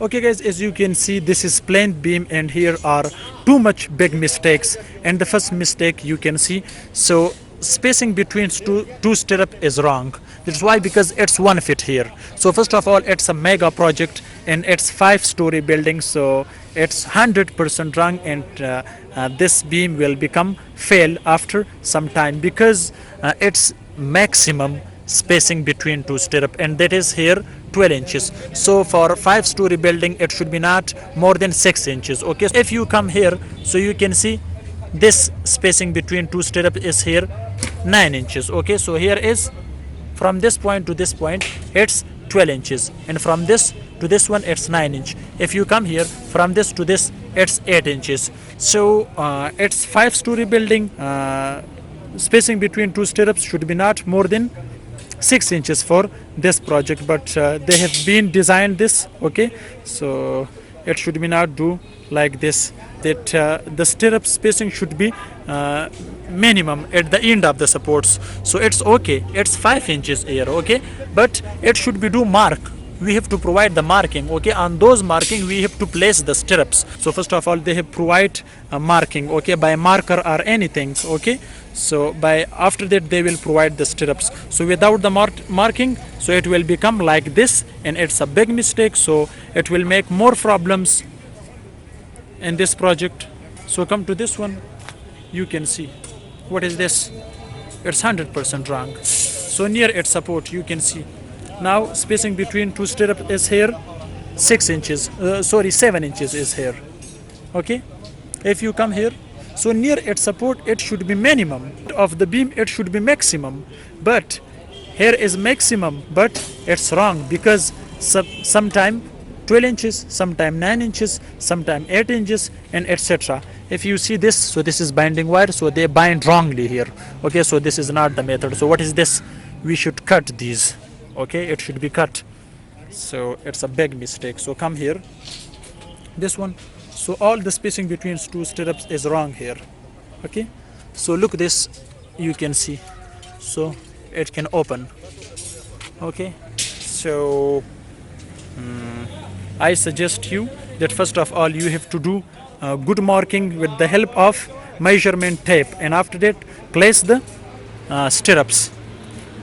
Okay guys, as you can see, this is plain beam and here are too much big mistakes. And the first mistake you can see, so spacing between two stirrup is wrong. That's why, because it's 1 feet here. So first of all, it's a mega project and it's 5-story building, so it's 100% wrong, and this beam will become fail after some time, because it's maximum spacing between two stirrup, and that is here 12 inches. So for 5-story building it should be not more than 6 inches. Okay, if you come here, so you can see this spacing between two stirrup is here 9 inches. Okay, so here is from this point to this point it's 12 inches, and from this to this one it's 9 inch. If you come here from this to this it's 8 inches. So it's 5-story building, spacing between two stirrups should be not more than 6 inches for this project, but they have been designed this. Okay, so it should be not do like this, that the stirrup spacing should be minimum at the end of the supports. So it's okay, it's 5 inches here. Okay, but it should be do mark. We have to provide the marking. Okay, on those marking we have to place the stirrups. So first of all they have provide a marking, okay, by marker or anything. Okay, so by after that they will provide the stirrups. So without the marking, so it will become like this, and it's a big mistake. So it will make more problems in this project. So come to this one, you can see what is this, it's 100% wrong. So near its support you can see now spacing between two stirrup is here 6 inches, 7 inches is here. Okay, if you come here, so near its support it should be minimum of the beam, it should be maximum, but here is maximum, but it's wrong, because sometime 12 inches, sometime 9 inches, sometime 8 inches, and etc. If you see this, so this is binding wire, so they bind wrongly here. Okay, so this is not the method. So what is this? We should cut these. Okay, it should be cut. So it's a big mistake. So come here, this one. So all the spacing between two stirrups is wrong here. Okay, so look this, you can see, so it can open. Okay, so I suggest you that first of all you have to do good marking with the help of measurement tape, and after that place the stirrups,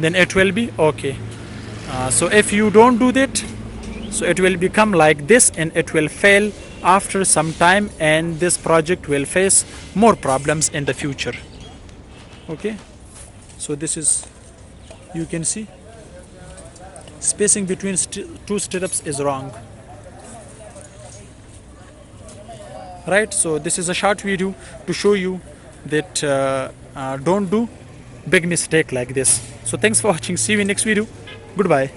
then it will be okay. So if you don't do that, so it will become like this and it will fail after some time, and this project will face more problems in the future. Okay, so this is, you can see spacing between two stirrups is wrong, right? So this is a short video to show you that don't do big mistake like this. So thanks for watching, see you in next video, goodbye.